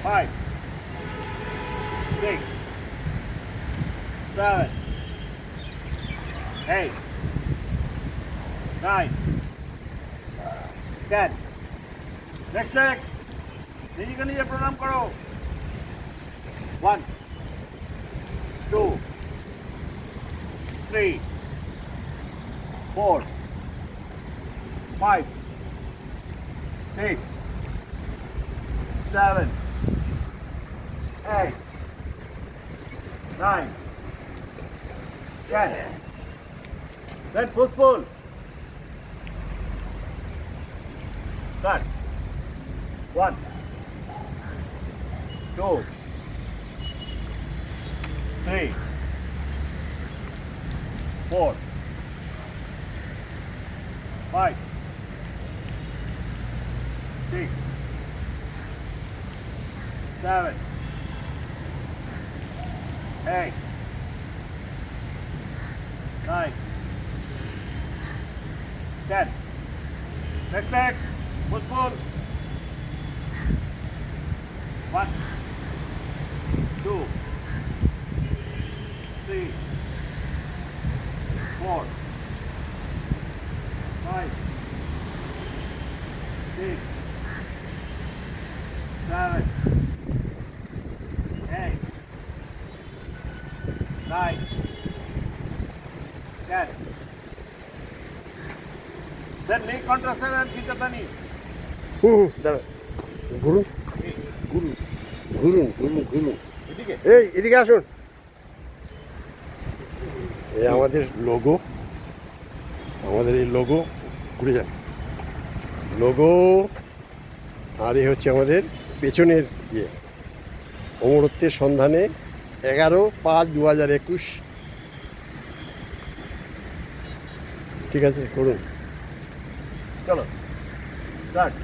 5, 6, 7, 8, 9, 10. Next leg. নিজেকে নিজে প্রণাম করো। 1, 2, 3, 4, 5, 6, 7, 8, 9, 10. Then pull. Start. 1, 2, 3, 4, 5, 6, 7, 8, 9, 10. Next leg. Pull. 1, 2, 3, 4, 5, 6, 7, 8, 9, 10. Then leg contraction and Kitatani. দাঁড়া ঘুরুন ঘুরুন ঘুরুন ঘুরুন ঘুরুন এদিকে এদিকে আসুন। এই আমাদের লোগো, আমাদের এই লোগো, ঘুরে যান লোগো। আর এই হচ্ছে আমাদের পেছনের ইয়ে, অমরত্বের সন্ধানে 11/5/2021। ঠিক আছে, করুন। চলো স্টার্ট।